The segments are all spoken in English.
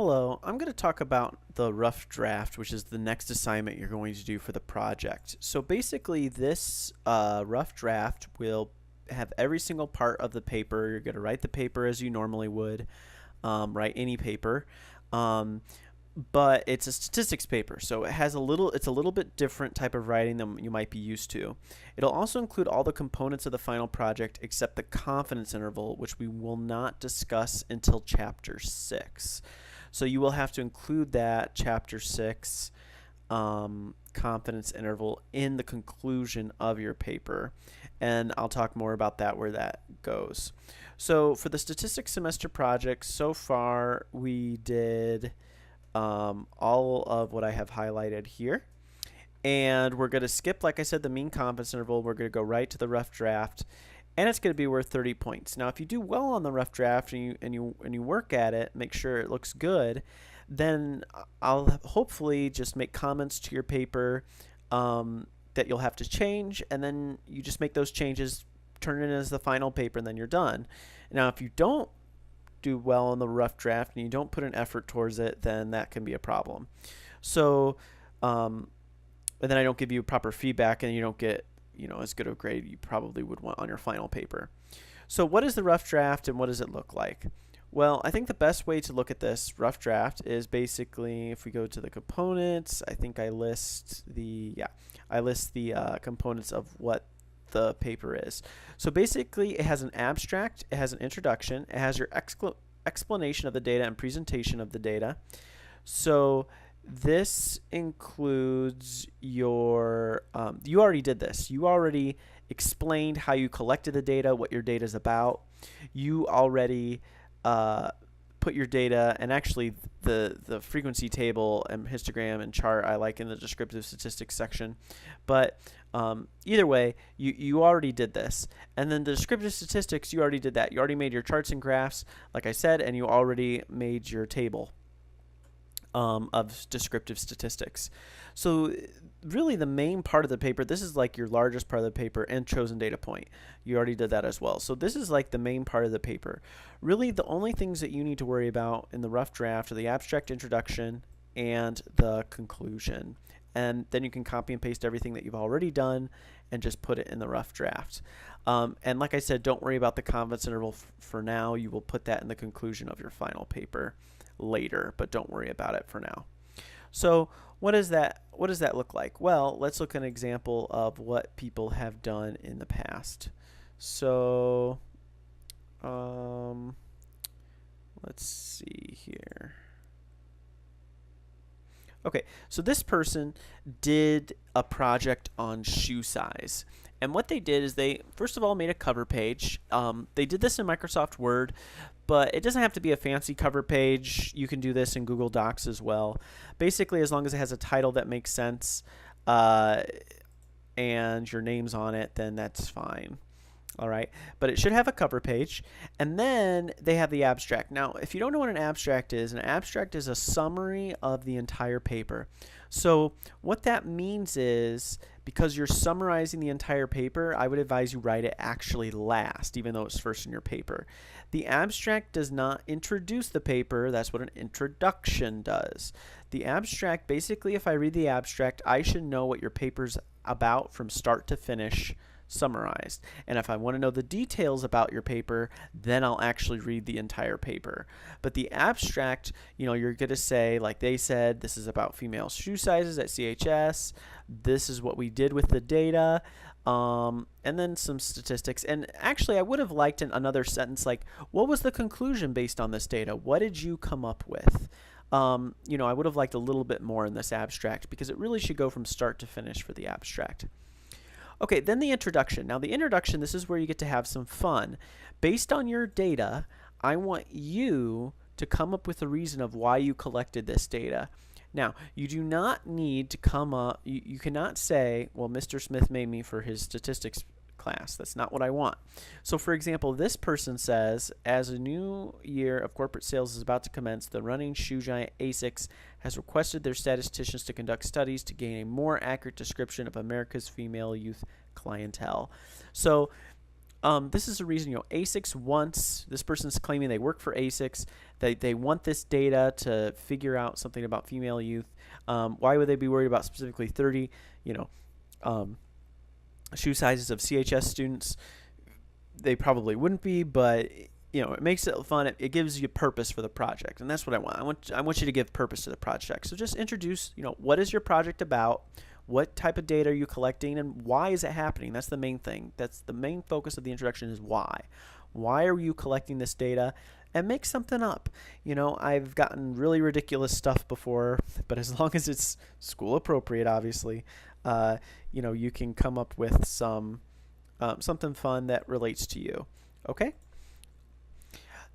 Hello, I'm going to talk about the rough draft, which is the next assignment you're going to do for the project. So basically, this rough draft will have every single part of the paper. You're going to write the paper as you normally would, write any paper. Um, but it's a statistics paper, so it's a little bit different type of writing than you might be used to. It'll also include all the components of the final project except the confidence interval, which we will not discuss until chapter 6. So you will have to include that chapter 6 confidence interval in the conclusion of your paper. And I'll talk more about that where that goes. So for the statistics semester project, so far we did all of what I have highlighted here. And we're going to skip, like I said, the mean confidence interval. We're going to go right to the rough draft, and it's going to be worth 30 points. Now, if you do well on the rough draft and you work at it, make sure it looks good, then I'll hopefully just make comments to your paper that you'll have to change, and then you just make those changes, turn it in as the final paper, and then you're done. Now, if you don't do well on the rough draft and you don't put an effort towards it, then that can be a problem. So, and then I don't give you proper feedback and you don't get as good a grade you probably would want on your final paper. So what is the rough draft and what does it look like? Well, I think the best way to look at this rough draft is basically if we go to the components. I think I list the components of what the paper is. So basically it has an abstract, it has an introduction, it has your explanation of the data and presentation of the data. So this includes your, you already did this. You already explained how you collected the data, what your data is about. You already put your data, and actually the frequency table and histogram and chart I like in the descriptive statistics section. But either way, you already did this. And then the descriptive statistics, you already did that. You already made your charts and graphs, like I said, and you already made your table of descriptive statistics. So really the main part of the paper, this is like your largest part of the paper, and chosen data point. You already did that as well. So this is like the main part of the paper. Really the only things that you need to worry about in the rough draft are the abstract introduction and the conclusion. And then you can copy and paste everything that you've already done and just put it in the rough draft. And like I said, don't worry about the confidence interval for now. You will put that in the conclusion of your final paper later, but don't worry about it for now. So what does that look like? Well, let's look at an example of what people have done in the past. So let's see here. Okay, so this person did a project on shoe size. And what they did is they, first of all, made a cover page. They did this in Microsoft Word, but it doesn't have to be a fancy cover page. You can do this in Google Docs as well. Basically, as long as it has a title that makes sense and your name's on it, then that's fine. All right, but it should have a cover page, and then they have the abstract. Now, if you don't know what an abstract is a summary of the entire paper. So what that means is, because you're summarizing the entire paper, I would advise you write it actually last, even though it's first in your paper. The abstract does not introduce the paper. That's what an introduction does. The abstract, basically, if I read the abstract, I should know what your paper's about from start to finish, summarized. And if I want to know the details about your paper, then I'll actually read the entire paper. But the abstract, you're going to say, like they said, this is about female shoe sizes at CHS. This is what we did with the data. And then some statistics. And actually, I would have liked another sentence like, what was the conclusion based on this data? What did you come up with? I would have liked a little bit more in this abstract, because it really should go from start to finish for the abstract. Okay, then the introduction. Now the introduction, this is where you get to have some fun. Based on your data, I want you to come up with a reason of why you collected this data. Now, you do not need to come up, you cannot say, well, Mr. Smith made me for his statistics class. That's not what I want. So for example, this person says, as a new year of corporate sales is about to commence, the running shoe giant ASICS has requested their statisticians to conduct studies to gain a more accurate description of America's female youth clientele. So this is the reason, ASICS wants, this person's claiming they work for ASICS, they want this data to figure out something about female youth. Why would they be worried about specifically 30, shoe sizes of CHS students? They probably wouldn't be, but it makes it fun. It gives you purpose for the project, and that's what I want. I want you to give purpose to the project. So just introduce, what is your project about? What type of data are you collecting, and why is it happening? That's the main thing. That's the main focus of the introduction, is why. Why are you collecting this data? And make something up. I've gotten really ridiculous stuff before, but as long as it's school appropriate, obviously, you can come up with something fun that relates to you. Okay?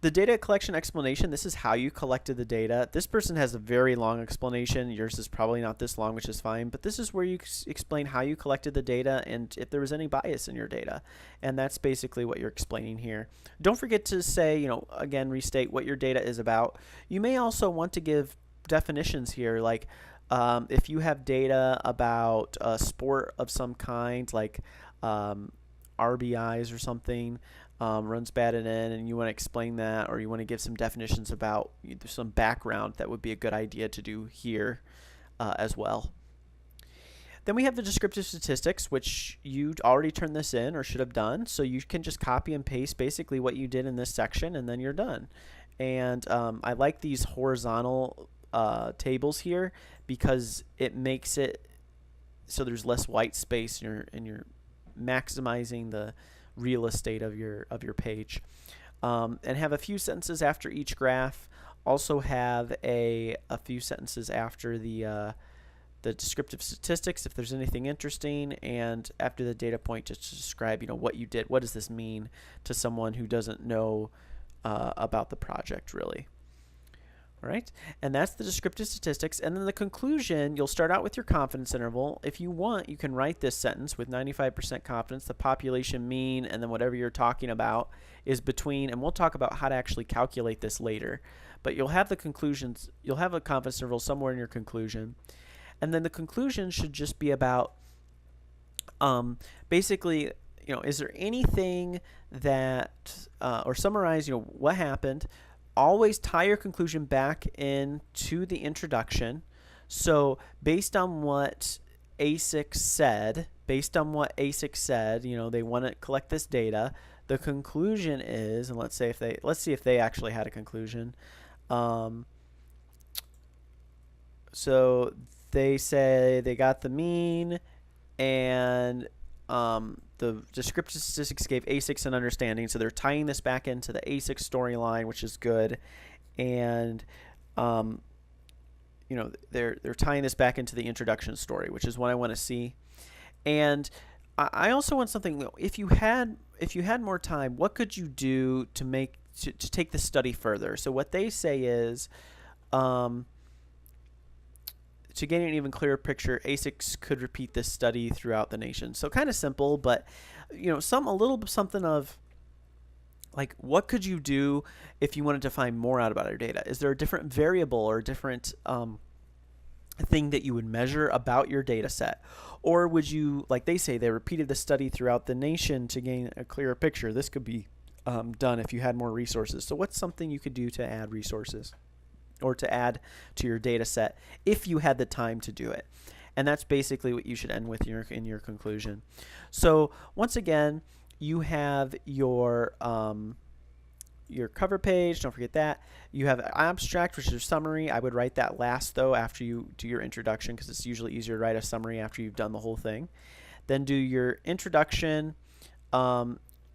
The data collection explanation, this is how you collected the data. This person has a very long explanation. Yours is probably not this long, which is fine, but this is where you explain how you collected the data and if there was any bias in your data. And that's basically what you're explaining here. Don't forget to say, again, restate what your data is about. You may also want to give definitions here, like if you have data about a sport of some kind, like RBIs or something, runs batted in, and you want to explain that, or you want to give some definitions about some background, that would be a good idea to do here as well. Then we have the descriptive statistics, which you already turned this in or should have done. So you can just copy and paste basically what you did in this section, and then you're done. And I like these horizontal tables here because it makes it so there's less white space, and you're maximizing the real estate of your page. And have a few sentences after each graph. Also have a few sentences after the descriptive statistics if there's anything interesting, and after the data point just to describe what you did. What does this mean to someone who doesn't know about the project really? All right, and that's the descriptive statistics. And then the conclusion, you'll start out with your confidence interval. If you want, you can write this sentence with 95% confidence. The population mean, and then whatever you're talking about, is between, and we'll talk about how to actually calculate this later. But you'll have the conclusions, you'll have a confidence interval somewhere in your conclusion. And then the conclusion should just be about basically, is there anything that, or summarize, what happened. Always tie your conclusion back into the introduction. So based on what ASICS said, they want to collect this data. The conclusion is, and let's see if they actually had a conclusion. So they say they got the mean, and the descriptive statistics gave ASICS an understanding, so they're tying this back into the ASICS storyline, which is good, and they're tying this back into the introduction story, which is what I want to see. And I also want something. If you had more time, what could you do to take the study further? So what they say is, to gain an even clearer picture, ASICS could repeat this study throughout the nation. So kind of simple, but something of like, what could you do if you wanted to find more out about your data? Is there a different variable or a different thing that you would measure about your data set? Or would you, like they say, they repeated the study throughout the nation to gain a clearer picture? This could be done if you had more resources. So what's something you could do to add resources, or to add to your data set if you had the time to do it? And that's basically what you should end with in your conclusion. So once again, you have your cover page. Don't forget that. You have abstract, which is your summary. I would write that last, though, after you do your introduction, because it's usually easier to write a summary after you've done the whole thing. Then do your introduction.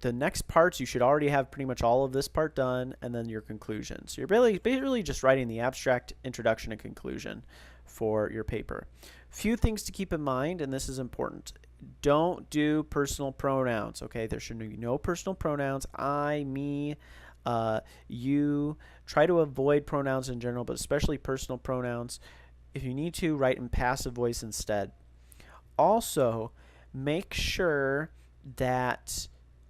The next parts, you should already have pretty much all of this part done, and then your conclusion. So you're really just writing the abstract, introduction, and conclusion for your paper. Few things to keep in mind, and this is important. Don't do personal pronouns, okay? There should be no personal pronouns. I, me, you. Try to avoid pronouns in general, but especially personal pronouns. If you need to, write in passive voice instead. Also, make sure that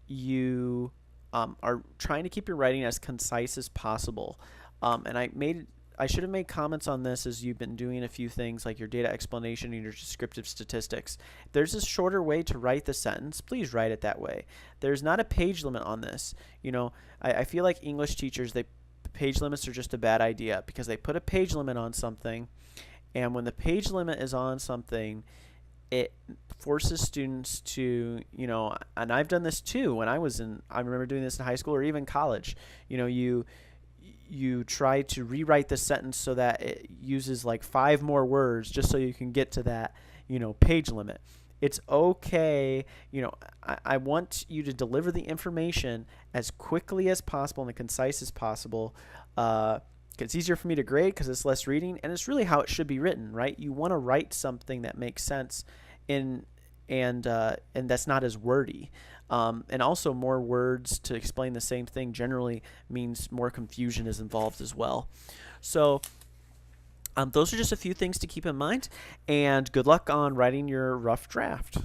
you are trying to keep your writing as concise as possible. And I made I should have made comments on this as you've been doing a few things like your data explanation and your descriptive statistics. If there's a shorter way to write the sentence, please write it that way. There's not a page limit on this. You know, I feel like English teachers, page limits are just a bad idea because they put a page limit on something, and when the page limit is on something, it forces students to, you know, and I've done this too when I remember doing this in high school or even college. You know, you try to rewrite the sentence so that it uses like 5 more words just so you can get to that, you know, page limit. It's okay. You know, I want you to deliver the information as quickly as possible and as concise as possible. It's easier for me to grade because it's less reading, and it's really how it should be written, right? You want to write something that makes sense and that's not as wordy. And also, more words to explain the same thing generally means more confusion is involved as well. So those are just a few things to keep in mind, and good luck on writing your rough draft.